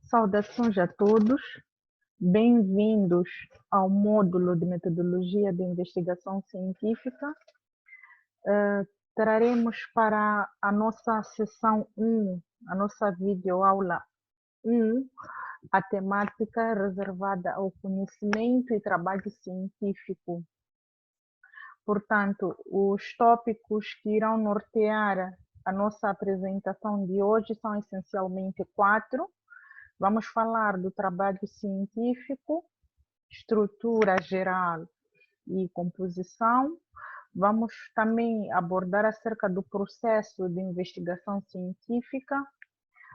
Saudações a todos, bem-vindos ao módulo de metodologia de investigação científica. Traremos para a nossa sessão 1, a nossa videoaula 1, a temática reservada ao conhecimento e trabalho científico. Portanto, os tópicos que irão nortear a nossa apresentação de hoje são essencialmente 4. Vamos falar do trabalho científico, estrutura geral e composição. Vamos também abordar acerca do processo de investigação científica.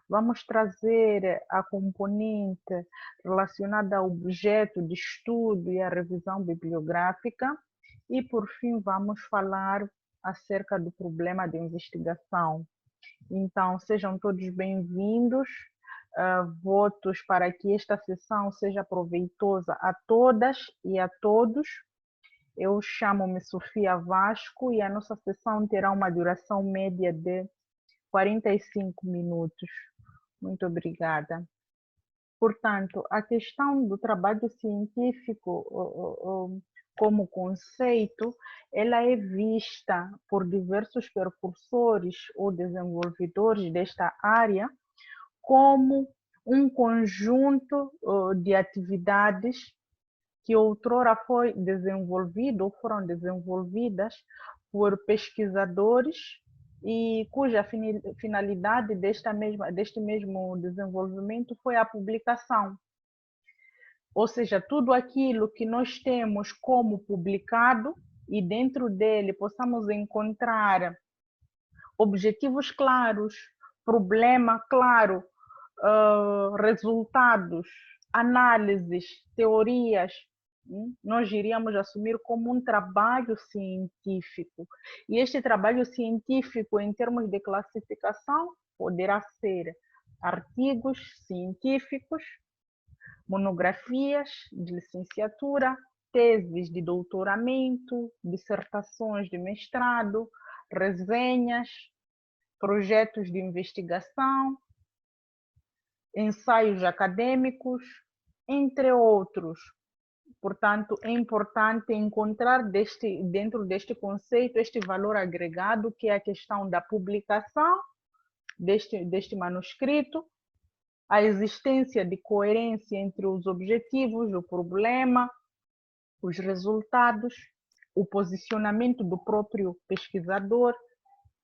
Vamos trazer a componente relacionada ao objeto de estudo e à revisão bibliográfica. E, por fim, vamos falar acerca do problema de investigação. Então, sejam todos bem-vindos. Votos para que esta sessão seja proveitosa a todas e a todos. Eu chamo-me Sofia Vasco e a nossa sessão terá uma duração média de 45 minutos. Muito obrigada. Portanto, a questão do trabalho científico como conceito, ela é vista por diversos percursores ou desenvolvedores desta área como um conjunto de atividades que outrora foi desenvolvido ou foram desenvolvidas por pesquisadores e cuja finalidade deste mesmo desenvolvimento foi a publicação. Ou seja, tudo aquilo que nós temos como publicado e dentro dele possamos encontrar objetivos claros, problema claro, resultados, análises, teorias, nós iríamos assumir como um trabalho científico. E este trabalho científico, em termos de classificação, poderá ser artigos científicos, monografias de licenciatura, teses de doutoramento, dissertações de mestrado, resenhas, projetos de investigação, ensaios acadêmicos, entre outros. Portanto, é importante encontrar dentro deste conceito este valor agregado, que é a questão da publicação deste manuscrito, a existência de coerência entre os objetivos, o problema, os resultados, o posicionamento do próprio pesquisador.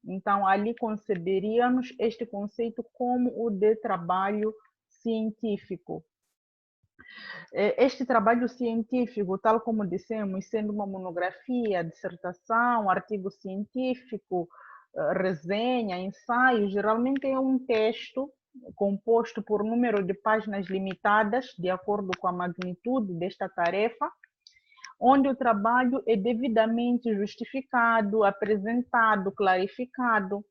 Então, ali conceberíamos este conceito como o de trabalho científico. Este trabalho científico, tal como dissemos, sendo uma monografia, dissertação, artigo científico, resenha, ensaio, geralmente é um texto composto por número de páginas limitadas, de acordo com a magnitude desta tarefa, onde o trabalho é devidamente justificado, apresentado, clarificado,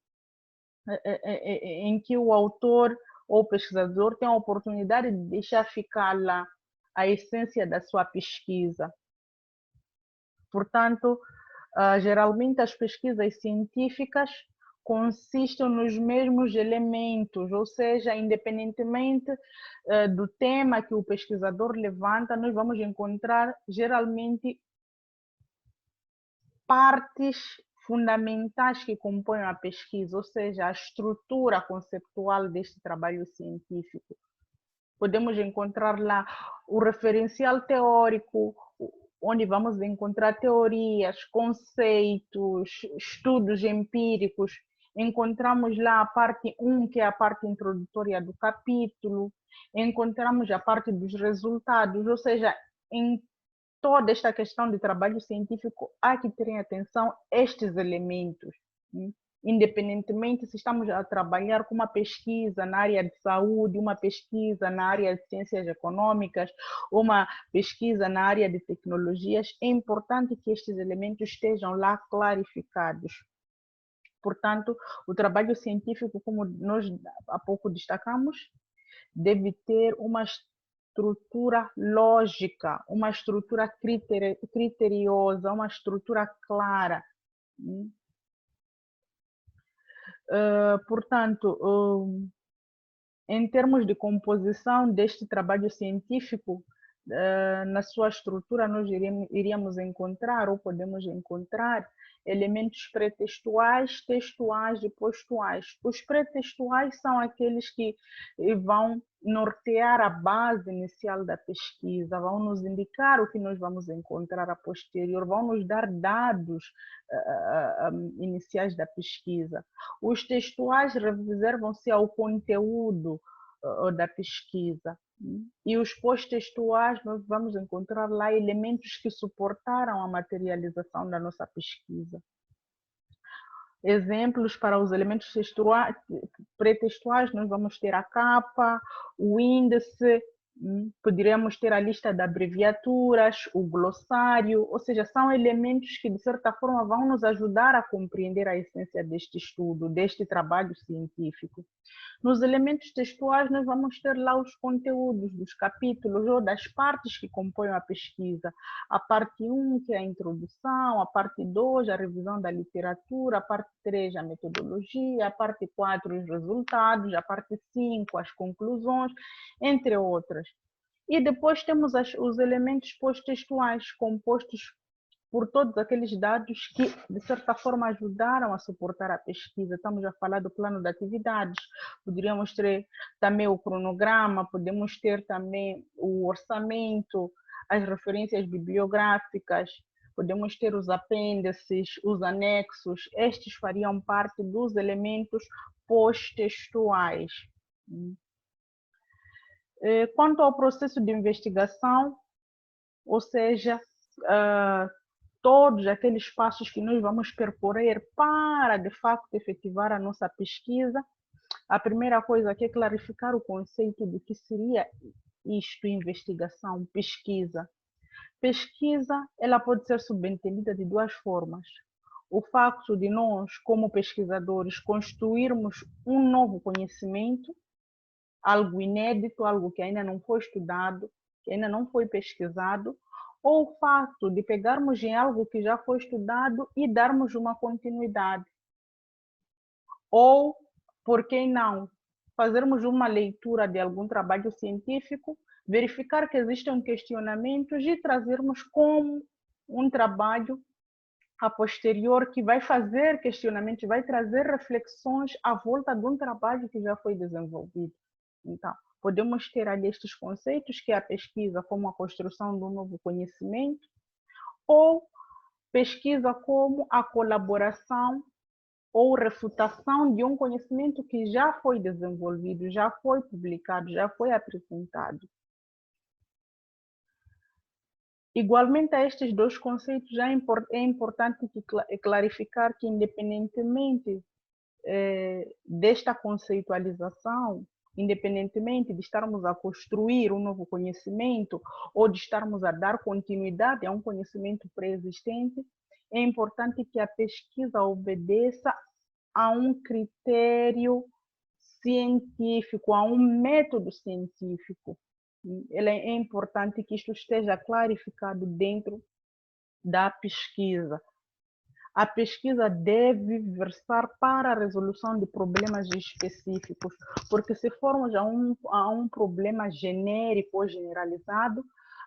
em que o autor ou pesquisador tem a oportunidade de deixar ficar lá a essência da sua pesquisa. Portanto, geralmente as pesquisas científicas consistem nos mesmos elementos, ou seja, independentemente do tema que o pesquisador levanta, nós vamos encontrar geralmente partes fundamentais que compõem a pesquisa, ou seja, a estrutura conceptual deste trabalho científico. Podemos encontrar lá o referencial teórico, onde vamos encontrar teorias, conceitos, estudos empíricos. Encontramos lá a parte 1, que é a parte introdutória do capítulo. Encontramos a parte dos resultados, ou seja, em toda esta questão de trabalho científico, há que ter em atenção estes elementos, independentemente se estamos a trabalhar com uma pesquisa na área de saúde, uma pesquisa na área de ciências econômicas, uma pesquisa na área de tecnologias, é importante que estes elementos estejam lá clarificados. Portanto, o trabalho científico, como nós há pouco destacamos, deve ter uma estrutura lógica, uma estrutura criteriosa, uma estrutura clara. Portanto, Em termos de composição deste trabalho científico, na sua estrutura nós iríamos encontrar ou podemos encontrar elementos pretextuais, textuais e postuais. Os pretextuais são aqueles que vão nortear a base inicial da pesquisa, vão nos indicar o que nós vamos encontrar a posterior, vão nos dar dados iniciais da pesquisa. Os textuais reservam-se ao conteúdo da pesquisa. E os pós-textuais, nós vamos encontrar lá elementos que suportaram a materialização da nossa pesquisa. Exemplos para os elementos pretextuais, nós vamos ter a capa, o índice, poderíamos ter a lista de abreviaturas, o glossário, ou seja, são elementos que, de certa forma, vão nos ajudar a compreender a essência deste estudo, deste trabalho científico. Nos elementos textuais, nós vamos ter lá os conteúdos dos capítulos ou das partes que compõem a pesquisa. A parte 1, que é a introdução, a parte 2, a revisão da literatura, a parte 3, a metodologia, a parte 4, os resultados, a parte 5, as conclusões, entre outras. E depois temos os elementos pós-textuais, compostos por todos aqueles dados que, de certa forma, ajudaram a suportar a pesquisa. Estamos a falar do plano de atividades, poderíamos ter também o cronograma, podemos ter também o orçamento, as referências bibliográficas, podemos ter os apêndices, os anexos. Estes fariam parte dos elementos pós-textuais. Quanto ao processo de investigação, ou seja, todos aqueles passos que nós vamos percorrer para, de facto, efetivar a nossa pesquisa, a primeira coisa aqui é clarificar o conceito do que seria isto, investigação, pesquisa. Pesquisa, ela pode ser subentendida de duas formas. O facto de nós, como pesquisadores, construirmos um novo conhecimento, algo inédito, algo que ainda não foi estudado, que ainda não foi pesquisado, ou o fato de pegarmos em algo que já foi estudado e darmos uma continuidade. Ou, por que não, fazermos uma leitura de algum trabalho científico, verificar que existem questionamentos e trazermos como um trabalho a posterior que vai fazer questionamentos, vai trazer reflexões à volta de um trabalho que já foi desenvolvido. Então, podemos ter ali estes conceitos, que é a pesquisa como a construção de um novo conhecimento, ou pesquisa como a colaboração ou refutação de um conhecimento que já foi desenvolvido, já foi publicado, já foi apresentado. Igualmente a estes dois conceitos, já é importante clarificar que, independentemente desta conceitualização, independentemente de estarmos a construir um novo conhecimento ou de estarmos a dar continuidade a um conhecimento pré-existente, é importante que a pesquisa obedeça a um critério científico, a um método científico. É importante que isto esteja clarificado dentro da pesquisa. A pesquisa deve versar para a resolução de problemas específicos, porque se formos a um problema genérico ou generalizado,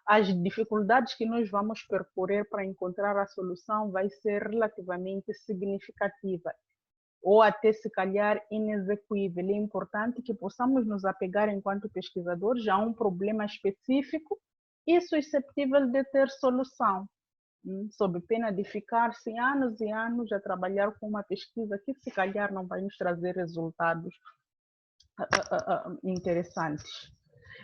as dificuldades que nós vamos percorrer para encontrar a solução vai ser relativamente significativa, ou até se calhar inexequível. É importante que possamos nos apegar, enquanto pesquisadores, a um problema específico e suscetível de ter solução, sob pena de ficar-se anos e anos a trabalhar com uma pesquisa que se calhar não vai nos trazer resultados interessantes.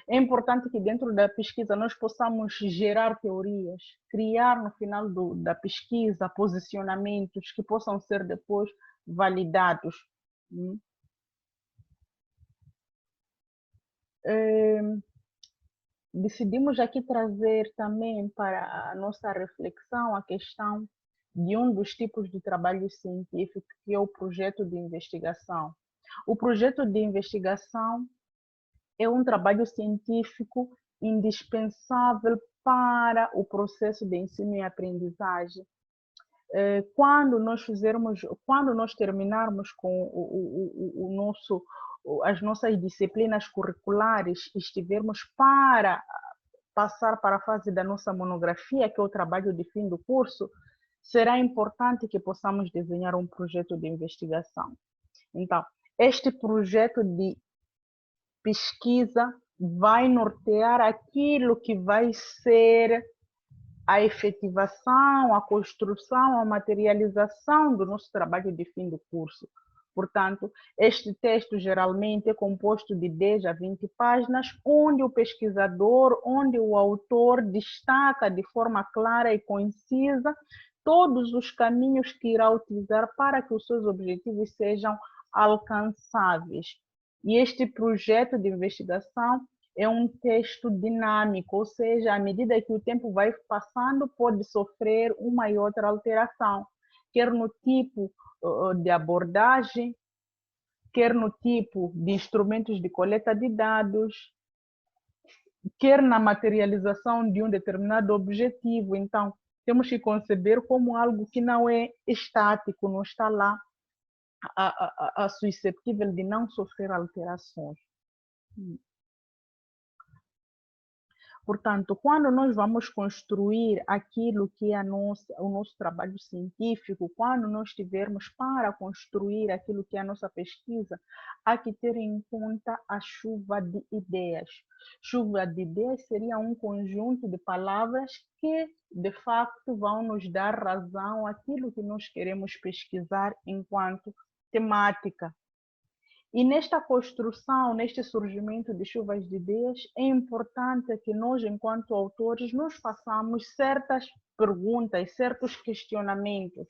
É importante que dentro da pesquisa nós possamos gerar teorias, criar no final da pesquisa posicionamentos que possam ser depois validados. Decidimos aqui trazer também para a nossa reflexão a questão de um dos tipos de trabalho científico, que é o projeto de investigação. O projeto de investigação é um trabalho científico indispensável para o processo de ensino e aprendizagem. Quando nós terminarmos com o nosso as nossas disciplinas curriculares estivermos para passar para a fase da nossa monografia, que é o trabalho de fim do curso, será importante que possamos desenhar um projeto de investigação. Então, este projeto de pesquisa vai nortear aquilo que vai ser a efetivação, a construção, a materialização do nosso trabalho de fim do curso. Portanto, este texto geralmente é composto de 10 a 20 páginas, onde o pesquisador, onde o autor destaca de forma clara e concisa todos os caminhos que irá utilizar para que os seus objetivos sejam alcançáveis. E este projeto de investigação é um texto dinâmico, ou seja, à medida que o tempo vai passando, pode sofrer uma e outra alteração, quer no tipo de abordagem, quer no tipo de instrumentos de coleta de dados, quer na materialização de um determinado objetivo. Então, temos que conceber como algo que não é estático, não está lá, suscetível de não sofrer alterações. Portanto, quando nós vamos construir aquilo que é o nosso trabalho científico, quando nós estivermos para construir aquilo que é a nossa pesquisa, há que ter em conta a chuva de ideias. Chuva de ideias seria um conjunto de palavras que, de facto, vão nos dar razão àquilo que nós queremos pesquisar enquanto temática. E nesta construção, neste surgimento de chuvas de ideias, é importante que nós, enquanto autores, nos façamos certas perguntas, certos questionamentos,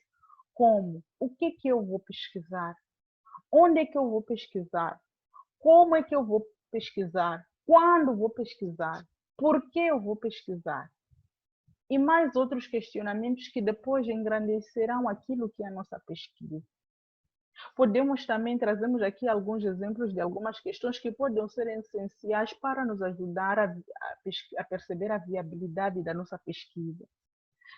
como: o que é que eu vou pesquisar? Onde é que eu vou pesquisar? Como é que eu vou pesquisar? Quando vou pesquisar? Por que eu vou pesquisar? E mais outros questionamentos que depois engrandecerão aquilo que é a nossa pesquisa. Podemos também, trazemos aqui alguns exemplos de algumas questões que podem ser essenciais para nos ajudar a perceber a viabilidade da nossa pesquisa.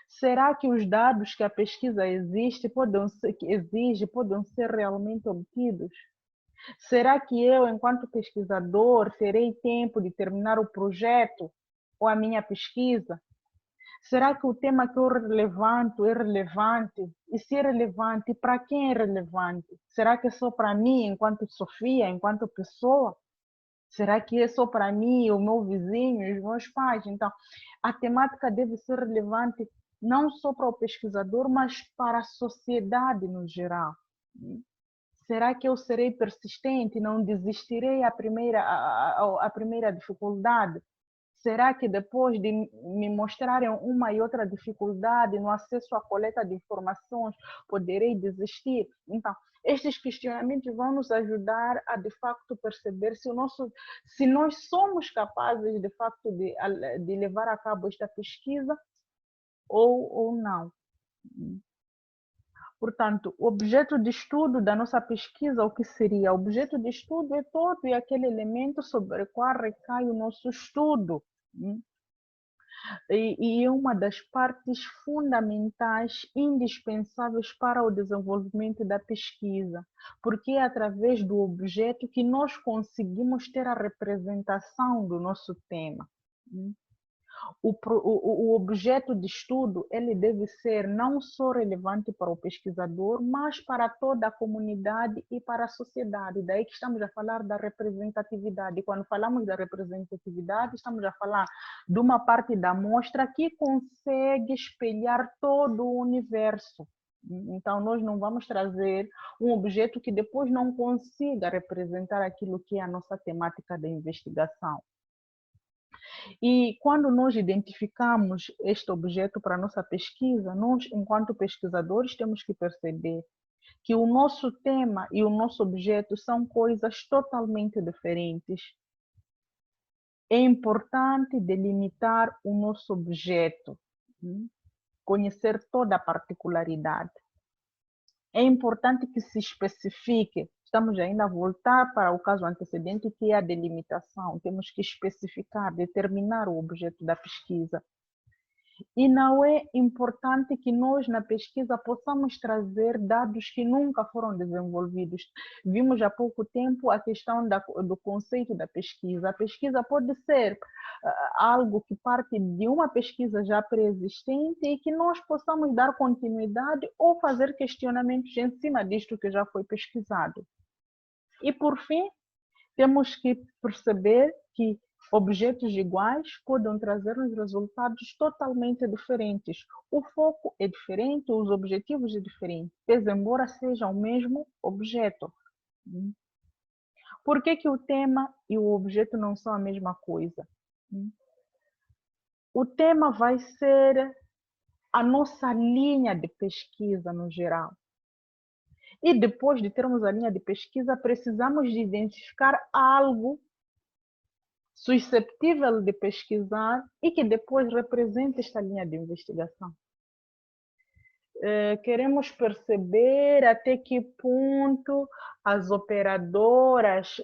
Será que os dados que a pesquisa exige podem ser realmente obtidos? Será que eu, enquanto pesquisador, terei tempo de terminar o projeto ou a minha pesquisa? Será que o tema que eu levanto é relevante? E se é relevante, para quem é relevante? Será que é só para mim, enquanto Sofia, enquanto pessoa? Será que é só para mim, o meu vizinho, os meus pais? Então, a temática deve ser relevante não só para o pesquisador, mas para a sociedade no geral. Será que eu serei persistente, não desistirei à primeira dificuldade? Será que depois de me mostrarem uma e outra dificuldade no acesso à coleta de informações, poderei desistir? Então, estes questionamentos vão nos ajudar a, de facto, perceber se nós somos capazes, de facto, de levar a cabo esta pesquisa ou não. Portanto, o objeto de estudo da nossa pesquisa, o que seria? O objeto de estudo é todo e aquele elemento sobre o qual recai o nosso estudo. E é uma das partes fundamentais, indispensáveis para o desenvolvimento da pesquisa, porque é através do objeto que nós conseguimos ter a representação do nosso tema. O objeto de estudo ele deve ser não só relevante para o pesquisador, mas para toda a comunidade e para a sociedade. Daí que estamos a falar da representatividade. Quando falamos da representatividade, estamos a falar de uma parte da amostra que consegue espelhar todo o universo. Então, nós não vamos trazer um objeto que depois não consiga representar aquilo que é a nossa temática da investigação. E quando nós identificamos este objeto para a nossa pesquisa, nós, enquanto pesquisadores, temos que perceber que o nosso tema e o nosso objeto são coisas totalmente diferentes. É importante delimitar o nosso objeto, conhecer toda a particularidade. É importante que se especifique. Estamos ainda a voltar para o caso antecedente, que é a delimitação. Temos que especificar, determinar o objeto da pesquisa. E não é importante que nós, na pesquisa, possamos trazer dados que nunca foram desenvolvidos. Vimos há pouco tempo a questão do conceito da pesquisa. A pesquisa pode ser algo que parte de uma pesquisa já pré-existente e que nós possamos dar continuidade ou fazer questionamentos em cima disto que já foi pesquisado. E, por fim, temos que perceber que objetos iguais podem trazer uns resultados totalmente diferentes. O foco é diferente, os objetivos são diferentes, pese embora seja o mesmo objeto. Por que o tema e o objeto não são a mesma coisa? O tema vai ser a nossa linha de pesquisa no geral. E depois de termos a linha de pesquisa, precisamos de identificar algo susceptível de pesquisar e que depois represente esta linha de investigação. Queremos perceber até que ponto as operadoras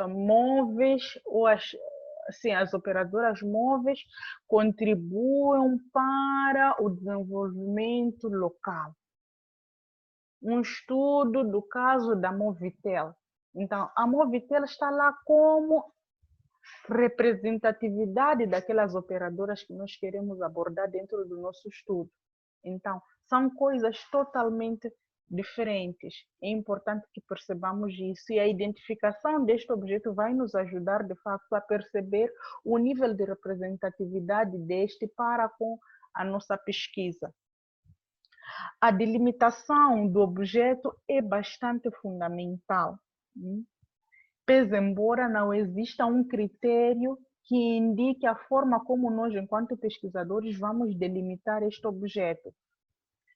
móveis ou as operadoras móveis contribuem para o desenvolvimento local. Um estudo do caso da Movitel. Então, a Movitel está lá como representatividade daquelas operadoras que nós queremos abordar dentro do nosso estudo. Então, são coisas totalmente diferentes. É importante que percebamos isso e a identificação deste objeto vai nos ajudar, de facto, a perceber o nível de representatividade deste para com a nossa pesquisa. A delimitação do objeto é bastante fundamental. Pese embora não exista um critério que indique a forma como nós, enquanto pesquisadores, vamos delimitar este objeto.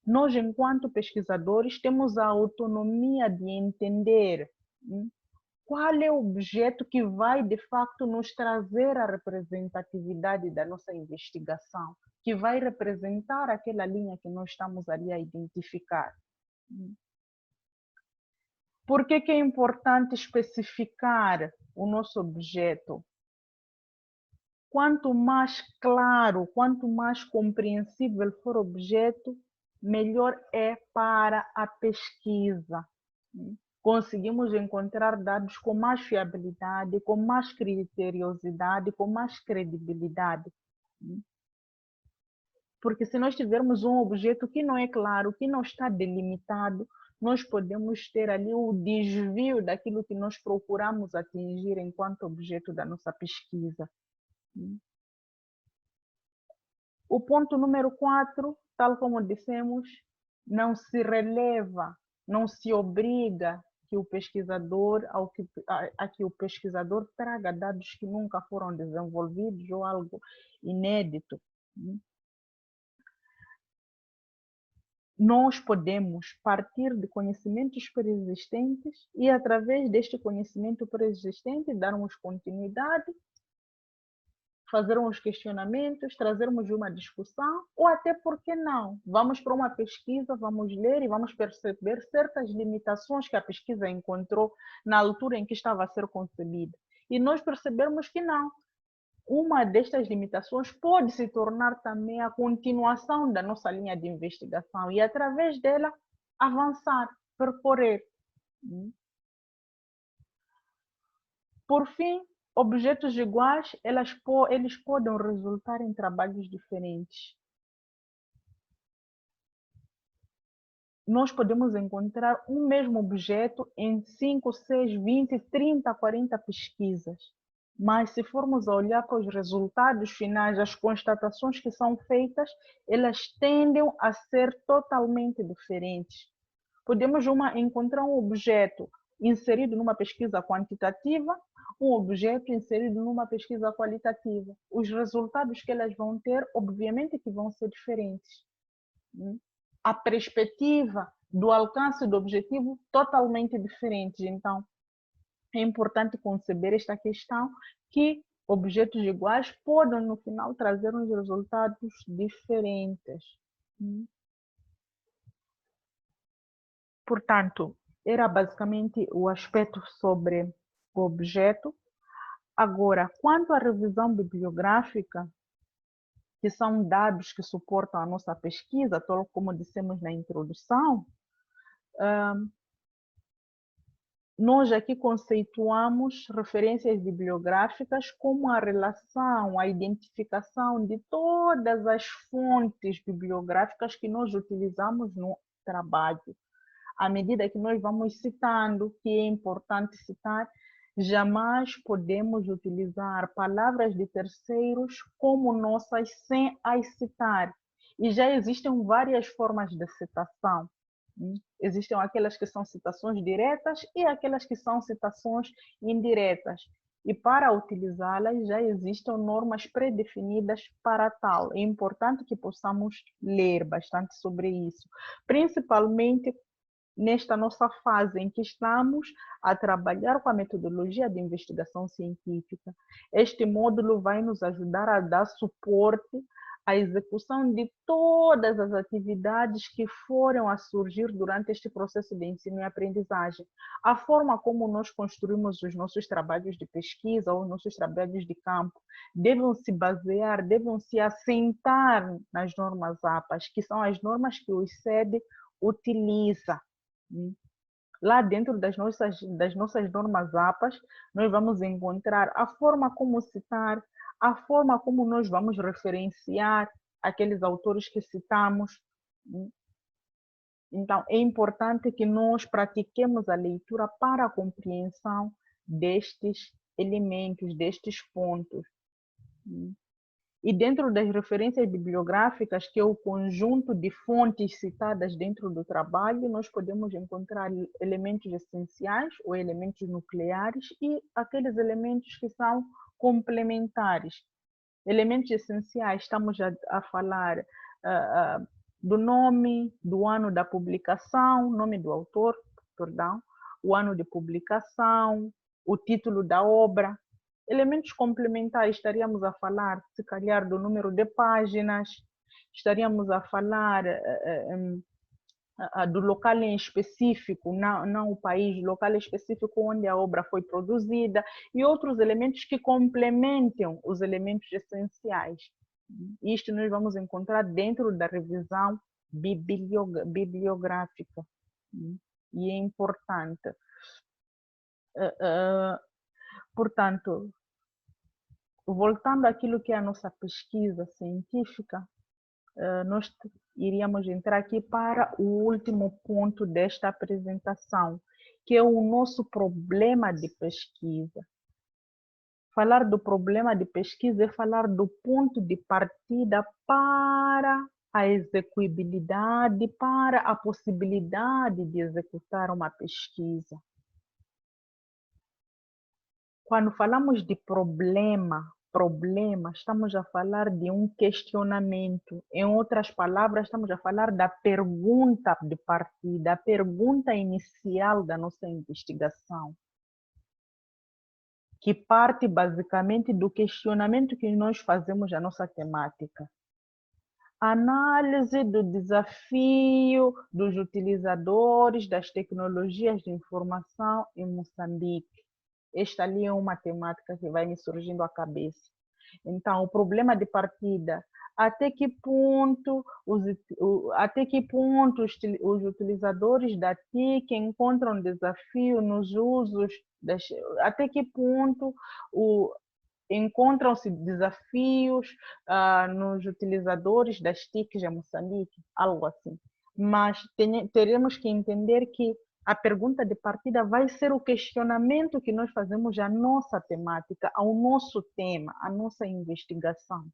Nós, enquanto pesquisadores, temos a autonomia de entender qual é o objeto que vai, de facto, nos trazer a representatividade da nossa investigação, que vai representar aquela linha que nós estamos ali a identificar. Por que é importante especificar o nosso objeto? Quanto mais claro, quanto mais compreensível for o objeto, melhor é para a pesquisa. Conseguimos encontrar dados com mais fiabilidade, com mais criteriosidade, com mais credibilidade. Porque se nós tivermos um objeto que não é claro, que não está delimitado, nós podemos ter ali o desvio daquilo que nós procuramos atingir enquanto objeto da nossa pesquisa. O ponto número 4, tal como dissemos, não se releva, não se obriga que o pesquisador, a que o pesquisador traga dados que nunca foram desenvolvidos ou algo inédito. Nós podemos partir de conhecimentos preexistentes e, através deste conhecimento preexistente, darmos continuidade, fazermos questionamentos, trazermos uma discussão, ou até, por que não? Vamos para uma pesquisa, vamos ler e vamos perceber certas limitações que a pesquisa encontrou na altura em que estava a ser concebida. E nós percebermos que não. Uma destas limitações pode se tornar também a continuação da nossa linha de investigação e, através dela, avançar, percorrer. Por fim, objetos iguais, eles podem resultar em trabalhos diferentes. Nós podemos encontrar um mesmo objeto em 5, 6, 20, 30, 40 pesquisas. Mas se formos a olhar para os resultados finais, as constatações que são feitas, elas tendem a ser totalmente diferentes. Podemos encontrar um objeto inserido numa pesquisa quantitativa, um objeto inserido numa pesquisa qualitativa. Os resultados que elas vão ter, obviamente que vão ser diferentes. A perspectiva do alcance do objetivo, totalmente diferente. Então, é importante conceber esta questão que objetos iguais podem, no final, trazer uns resultados diferentes. Portanto, era basicamente o aspecto sobre o objeto. Agora, quanto à revisão bibliográfica, que são dados que suportam a nossa pesquisa, tal como dissemos na introdução, nós aqui conceituamos referências bibliográficas como a relação, a identificação de todas as fontes bibliográficas que nós utilizamos no trabalho. À medida que nós vamos citando, que é importante citar, jamais podemos utilizar palavras de terceiros como nossas sem as citar. E já existem várias formas de citação. Existem aquelas que são citações diretas e aquelas que são citações indiretas. E para utilizá-las já existem normas pré-definidas para tal. É importante que possamos ler bastante sobre isso, principalmente nesta nossa fase em que estamos a trabalhar com a metodologia de investigação científica. Este módulo vai nos ajudar a dar suporte à execução de todas as atividades que foram a surgir durante este processo de ensino e aprendizagem. A forma como nós construímos os nossos trabalhos de pesquisa ou nossos trabalhos de campo devem se basear, devem se assentar nas normas APAs, que são as normas que o ICED utiliza. Lá dentro das nossas normas APAs, nós vamos encontrar a forma como citar, a forma como nós vamos referenciar aqueles autores que citamos. Então, é importante que nós pratiquemos a leitura para a compreensão destes elementos, destes pontos. E dentro das referências bibliográficas, que é o conjunto de fontes citadas dentro do trabalho, nós podemos encontrar elementos essenciais ou elementos nucleares e aqueles elementos que são complementares. Elementos essenciais, estamos a falar do nome, do ano da publicação, nome do autor, perdão, o ano de publicação, o título da obra. Elementos complementares, estaríamos a falar, se calhar, do número de páginas, estaríamos a falar do local em específico, não o país, local específico onde a obra foi produzida, e outros elementos que complementam os elementos essenciais. Isto nós vamos encontrar dentro da revisão bibliográfica, e é importante. Portanto, voltando àquilo que é a nossa pesquisa científica, nós iríamos entrar aqui para o último ponto desta apresentação, que é o nosso problema de pesquisa. Falar do problema de pesquisa é falar do ponto de partida para a execuibilidade, para a possibilidade de executar uma pesquisa. Quando falamos de problema, estamos a falar de um questionamento. Em outras palavras, estamos a falar da pergunta de partida, a pergunta inicial da nossa investigação, que parte basicamente do questionamento que nós fazemos à nossa temática. Análise do desafio dos utilizadores das tecnologias de informação em Moçambique. Esta ali é uma temática que vai me surgindo à cabeça. Então, o problema de partida, até que ponto os utilizadores da TIC encontram desafio nos usos, até que ponto encontram-se desafios nos utilizadores das TICs em Moçambique, algo assim. Mas teremos que entender que a pergunta de partida vai ser o questionamento que nós fazemos à nossa temática, ao nosso tema, à nossa investigação.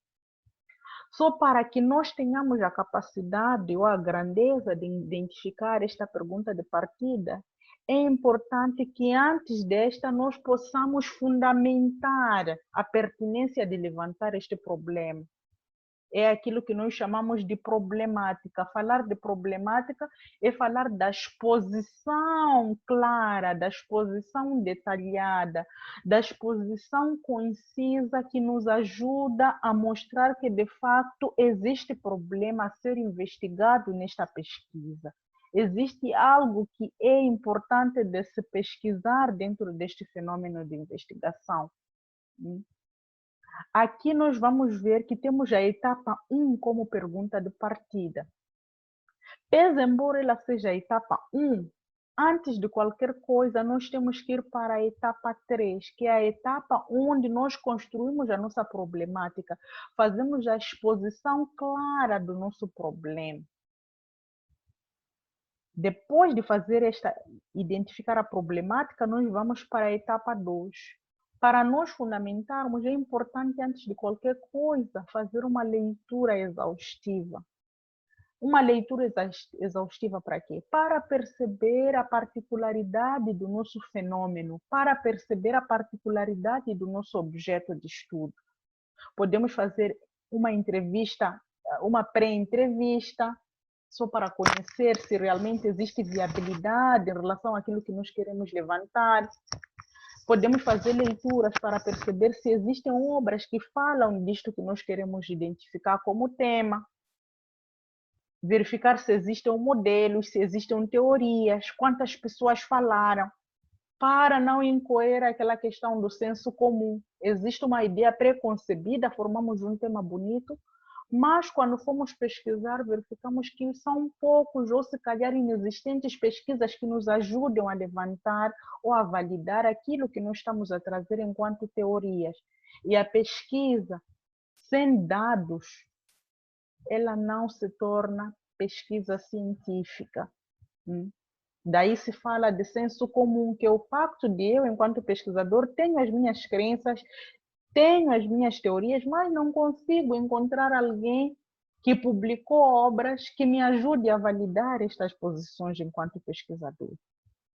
Só para que nós tenhamos a capacidade ou a grandeza de identificar esta pergunta de partida, é importante que antes desta nós possamos fundamentar a pertinência de levantar este problema. É aquilo que nós chamamos de problemática. Falar de problemática é falar da exposição clara, da exposição detalhada, da exposição concisa que nos ajuda a mostrar que, de fato, existe problema a ser investigado nesta pesquisa. Existe algo que é importante de se pesquisar dentro deste fenômeno de investigação. Aqui nós vamos ver que temos a etapa 1 como pergunta de partida. Pese embora ela seja a etapa 1, antes de qualquer coisa, nós temos que ir para a etapa 3, que é a etapa onde nós construímos a nossa problemática, fazemos a exposição clara do nosso problema. Depois de fazer identificar a problemática, nós vamos para a etapa 2. Para nós fundamentarmos, é importante, antes de qualquer coisa, fazer uma leitura exaustiva. Uma leitura exaustiva para quê? Para perceber a particularidade do nosso fenômeno, para perceber a particularidade do nosso objeto de estudo. Podemos fazer uma entrevista, uma pré-entrevista, só para conhecer se realmente existe viabilidade em relação àquilo que nós queremos levantar. Podemos fazer leituras para perceber se existem obras que falam disto que nós queremos identificar como tema. Verificar se existem modelos, se existem teorias, quantas pessoas falaram, para não incorrer aquela questão do senso comum. Existe uma ideia preconcebida, formamos um tema bonito, mas quando fomos pesquisar, verificamos que são poucos ou se calhar inexistentes pesquisas que nos ajudam a levantar ou a validar aquilo que nós estamos a trazer enquanto teorias. E a pesquisa sem dados, ela não se torna pesquisa científica. Daí se fala de senso comum, que é o facto de eu, enquanto pesquisador, tenho as minhas crenças, tenho as minhas teorias, mas não consigo encontrar alguém que publicou obras que me ajude a validar estas posições enquanto pesquisador.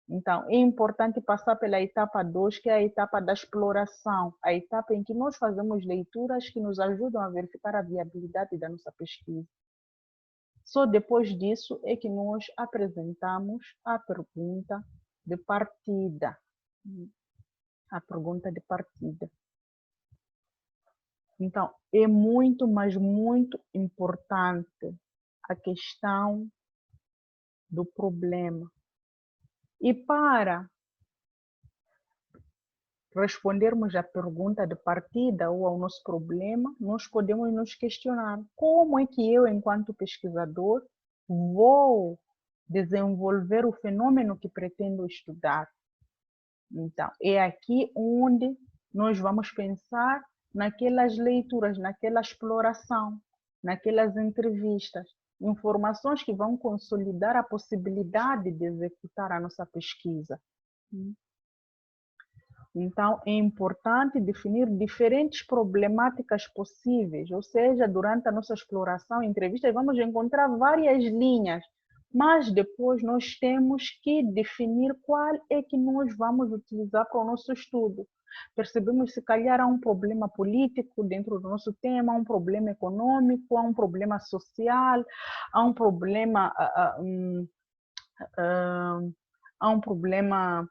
Então, é importante passar pela etapa 2, que é a etapa da exploração, a etapa em que nós fazemos leituras que nos ajudam a verificar a viabilidade da nossa pesquisa. Só depois disso é que nós apresentamos a pergunta de partida. A pergunta de partida. Então, é muito, mas muito importante a questão do problema. E para respondermos à pergunta de partida ou ao nosso problema, nós podemos nos questionar como é que eu, enquanto pesquisador, vou desenvolver o fenômeno que pretendo estudar. Então, é aqui onde nós vamos pensar naquelas leituras, naquela exploração, naquelas entrevistas, informações que vão consolidar a possibilidade de executar a nossa pesquisa. Então, é importante definir diferentes problemáticas possíveis, ou seja, durante a nossa exploração, entrevista, vamos encontrar várias linhas, mas depois nós temos que definir qual é que nós vamos utilizar para o nosso estudo. Percebemos se calhar há um problema político dentro do nosso tema, há um problema econômico, há um problema social, há um problema, há um problema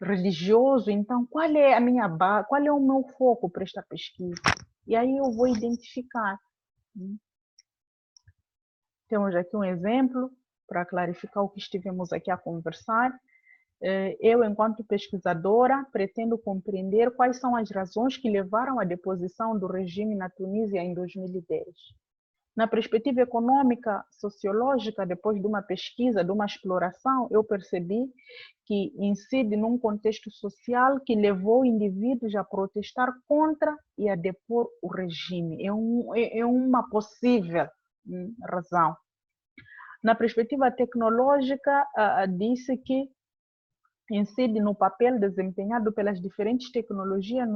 religioso. Então, qual é a minha base, qual é o meu foco para esta pesquisa? E aí eu vou identificar. Temos aqui um exemplo para clarificar o que estivemos aqui a conversar. Eu, enquanto pesquisadora, pretendo compreender quais são as razões que levaram à deposição do regime na Tunísia em 2010. Na perspectiva econômica, sociológica, depois de uma pesquisa, de uma exploração, eu percebi que incide num contexto social que levou indivíduos a protestar contra e a depor o regime. É uma possível razão. Na perspectiva tecnológica, disse que incide no papel desempenhado pelas diferentes tecnologias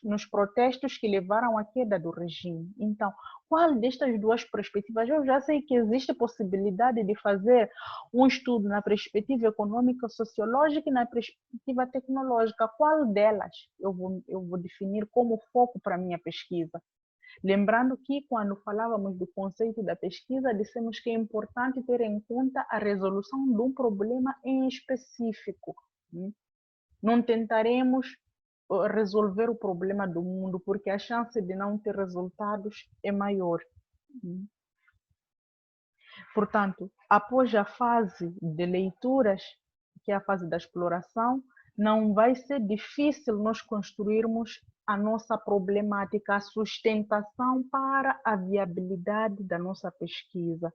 nos protestos que levaram à queda do regime. Então, qual destas duas perspectivas? Eu já sei que existe possibilidade de fazer um estudo na perspectiva econômica, sociológica e na perspectiva tecnológica. Qual delas eu vou definir como foco para a minha pesquisa? Lembrando que, quando falávamos do conceito da pesquisa, dissemos que é importante ter em conta a resolução de um problema em específico. Não tentaremos resolver o problema do mundo, porque a chance de não ter resultados é maior. Portanto, após a fase de leituras, que é a fase da exploração, não vai ser difícil nós construirmos a nossa problemática, a sustentação para a viabilidade da nossa pesquisa.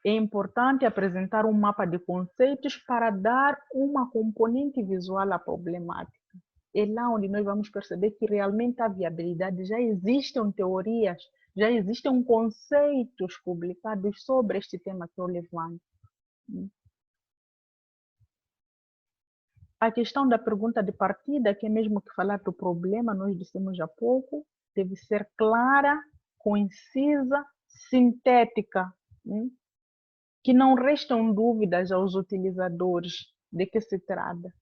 É importante apresentar um mapa de conceitos para dar uma componente visual à problemática. É lá onde nós vamos perceber que realmente há viabilidade, já existem teorias, já existem conceitos publicados sobre este tema que eu levanto. A questão da pergunta de partida, que é mesmo que falar do problema, nós dissemos há pouco, deve ser clara, concisa, sintética, que não restam dúvidas aos utilizadores de que se trata.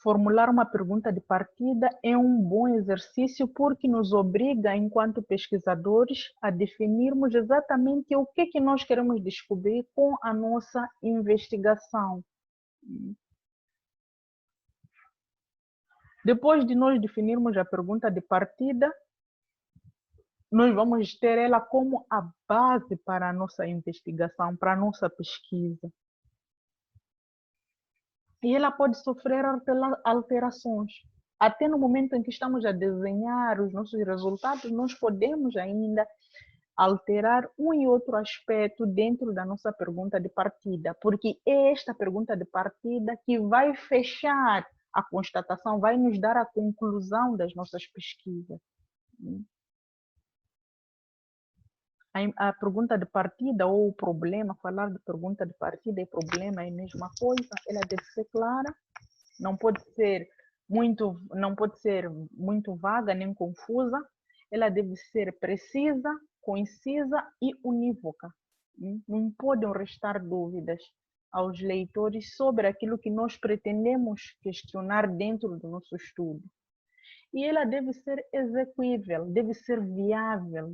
Formular uma pergunta de partida é um bom exercício porque nos obriga, enquanto pesquisadores, a definirmos exatamente o que nós queremos descobrir com a nossa investigação. Depois de nós definirmos a pergunta de partida, nós vamos ter ela como a base para a nossa investigação, para a nossa pesquisa. E ela pode sofrer alterações. Até no momento em que estamos a desenhar os nossos resultados, nós podemos ainda alterar um e outro aspecto dentro da nossa pergunta de partida, porque é esta pergunta de partida que vai fechar a constatação, vai nos dar a conclusão das nossas pesquisas. A pergunta de partida ou o problema, falar de pergunta de partida e problema é a mesma coisa, ela deve ser clara, não pode ser muito vaga nem confusa, ela deve ser precisa, concisa e unívoca. Não podem restar dúvidas aos leitores sobre aquilo que nós pretendemos questionar dentro do nosso estudo. E ela deve ser execuível, deve ser viável.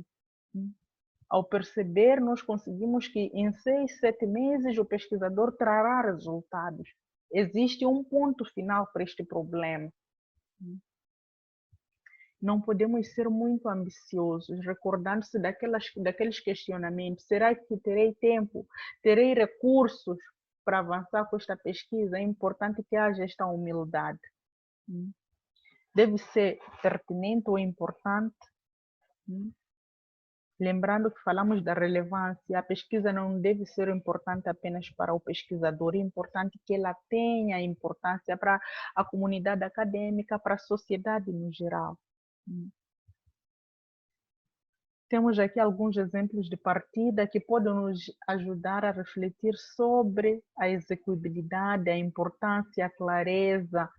Ao perceber, nós conseguimos que em 6, 7 meses o pesquisador trará resultados. Existe um ponto final para este problema. Não podemos ser muito ambiciosos, recordando-se daqueles questionamentos. Será que terei tempo? Terei recursos para avançar com esta pesquisa? É importante que haja esta humildade. Deve ser pertinente ou importante. Lembrando que falamos da relevância, a pesquisa não deve ser importante apenas para o pesquisador, é importante que ela tenha importância para a comunidade acadêmica, para a sociedade no geral. Temos aqui alguns exemplos de partida que podem nos ajudar a refletir sobre a execuibilidade, a importância, a clareza,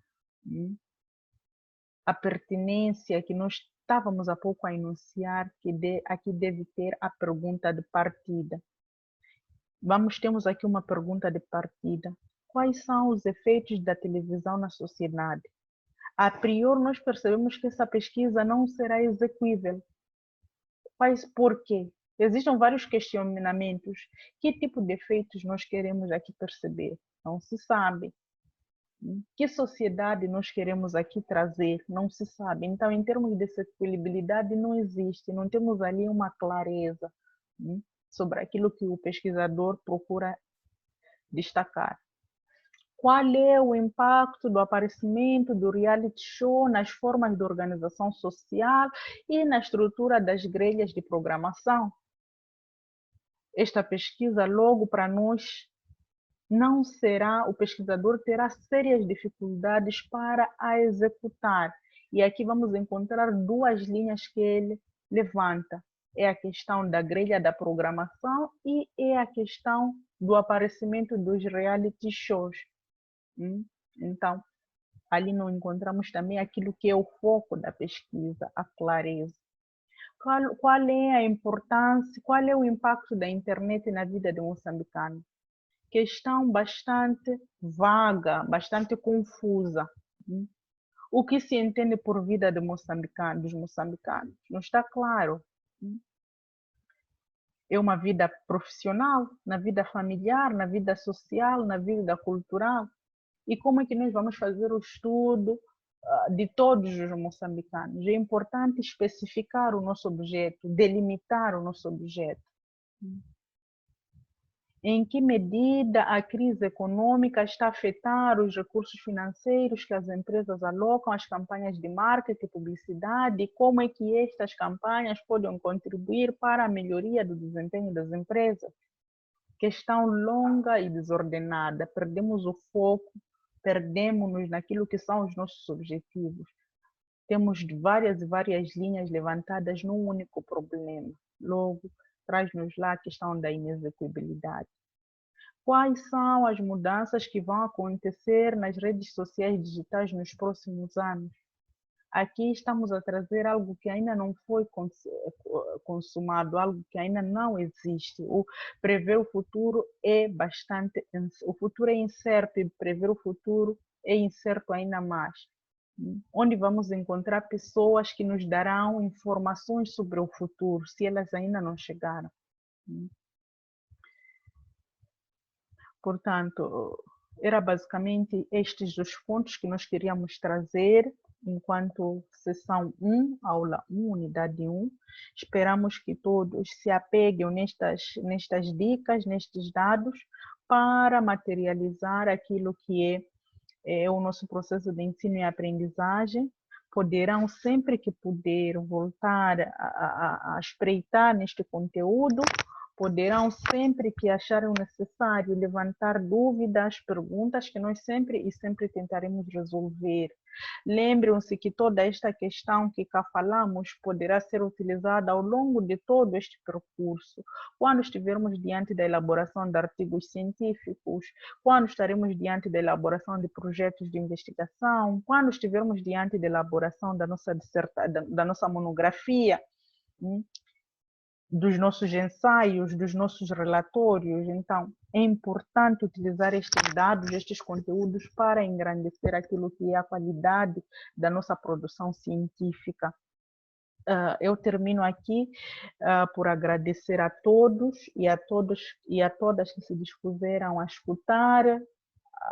a pertinência que nós estávamos há pouco a enunciar, que aqui deve ter a pergunta de partida. Temos aqui uma pergunta de partida. Quais são os efeitos da televisão na sociedade? A priori, nós percebemos que essa pesquisa não será execuível. Mas por quê? Existem vários questionamentos. Que tipo de efeitos nós queremos aqui perceber? Não se sabe. Que sociedade nós queremos aqui trazer? Não se sabe. Então, em termos de execuibilidade, não existe. Não temos ali uma clareza sobre aquilo que o pesquisador procura destacar. Qual é o impacto do aparecimento do reality show nas formas de organização social e na estrutura das grelhas de programação? Esta pesquisa, logo para nós, não será, o pesquisador terá sérias dificuldades para a executar. E aqui vamos encontrar duas linhas que ele levanta. É a questão da grelha da programação e é a questão do aparecimento dos reality shows. Então, ali não encontramos também aquilo que é o foco da pesquisa, a clareza. Qual é a importância, qual é o impacto da internet na vida de moçambicano? Questão bastante vaga, bastante confusa. O que se entende por vida de dos moçambicanos? Não está claro. É uma vida profissional, na vida familiar, na vida social, na vida cultural? E como é que nós vamos fazer o estudo de todos os moçambicanos? É importante especificar o nosso objeto, delimitar o nosso objeto. Em que medida a crise econômica está a afetar os recursos financeiros que as empresas alocam às campanhas de marketing e publicidade e como é que estas campanhas podem contribuir para a melhoria do desempenho das empresas? Questão longa e desordenada, perdemos o foco, perdemos-nos naquilo que são os nossos objetivos. Temos várias e várias linhas levantadas num único problema. Logo, traz-nos lá a questão da inexecuibilidade. Quais são as mudanças que vão acontecer nas redes sociais digitais nos próximos anos? Aqui estamos a trazer algo que ainda não foi consumado, algo que ainda não existe. O prever o futuro é o futuro é incerto e prever o futuro é incerto ainda mais. Onde vamos encontrar pessoas que nos darão informações sobre o futuro, se elas ainda não chegaram. Portanto, era basicamente estes os pontos que nós queríamos trazer enquanto sessão 1, aula 1, unidade 1. Esperamos que todos se apeguem nestas dicas, nestes dados, para materializar aquilo que é o nosso processo de ensino e aprendizagem. Poderão, sempre que puder, voltar a espreitar neste conteúdo, poderão, sempre que acharem necessário, levantar dúvidas, perguntas que nós sempre tentaremos resolver. Lembrem-se que toda esta questão que cá falamos poderá ser utilizada ao longo de todo este percurso. Quando estivermos diante da elaboração de artigos científicos, quando estaremos diante da elaboração de projetos de investigação, quando estivermos diante da elaboração da nossa monografia, dos nossos ensaios, dos nossos relatórios. Então, é importante utilizar estes dados, estes conteúdos para engrandecer aquilo que é a qualidade da nossa produção científica. Eu termino aqui por agradecer a todos e a todas que se dispuseram a escutar,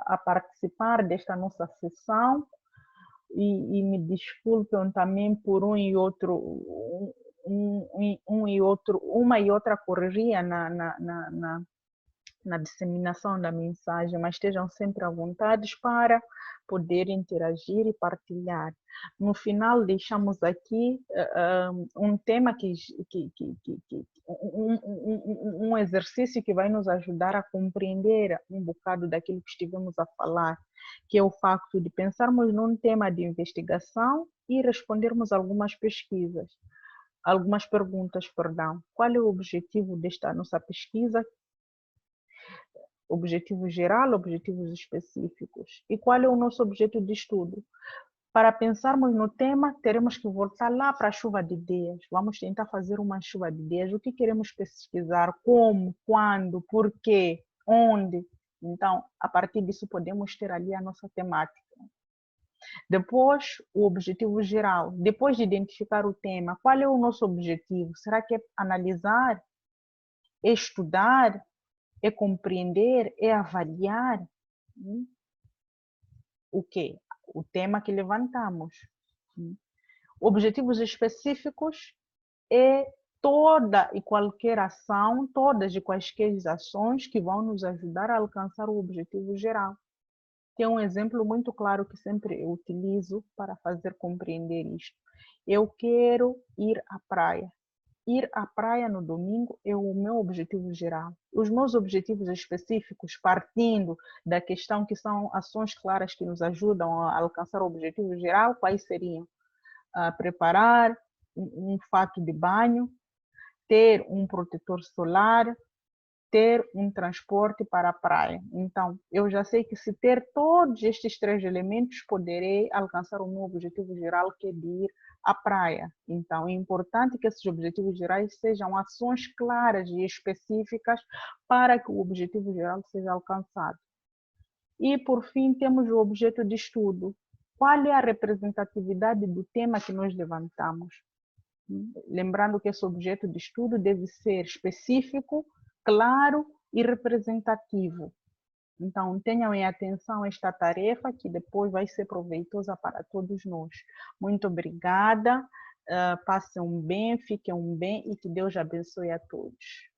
a participar desta nossa sessão, e me desculpem também por uma e outra correria na disseminação da mensagem, mas estejam sempre à vontade para poder interagir e partilhar. No final, deixamos aqui um tema um exercício que vai nos ajudar a compreender um bocado daquilo que estivemos a falar, que é o facto de pensarmos num tema de investigação e respondermos algumas perguntas, perdão. Qual é o objetivo desta nossa pesquisa? Objetivo geral, objetivos específicos. E qual é o nosso objeto de estudo? Para pensarmos no tema, teremos que voltar lá para a chuva de ideias. Vamos tentar fazer uma chuva de ideias. O que queremos pesquisar? Como? Quando? Por quê? Onde? Então, a partir disso, podemos ter ali a nossa temática. Depois, o objetivo geral. Depois de identificar o tema, qual é o nosso objetivo? Será que é analisar? É estudar? É compreender? É avaliar? O quê? O tema que levantamos. Objetivos específicos é toda e qualquer ação, todas e quaisquer ações que vão nos ajudar a alcançar o objetivo geral. Tem um exemplo muito claro que sempre eu utilizo para fazer compreender isto. Eu quero ir à praia. Ir à praia no domingo é o meu objetivo geral. Os meus objetivos específicos, partindo da questão que são ações claras que nos ajudam a alcançar o objetivo geral, quais seriam? Preparar um fato de banho, ter um protetor solar, ter um transporte para a praia. Então, eu já sei que se ter todos estes 3 elementos, poderei alcançar o meu objetivo geral, que é de ir à praia. Então, é importante que esses objetivos gerais sejam ações claras e específicas para que o objetivo geral seja alcançado. E, por fim, temos o objeto de estudo. Qual é a representatividade do tema que nós levantamos? Lembrando que esse objeto de estudo deve ser específico, claro e representativo. Então, tenham em atenção esta tarefa, que depois vai ser proveitosa para todos nós. Muito obrigada, passem bem, fiquem bem e que Deus abençoe a todos.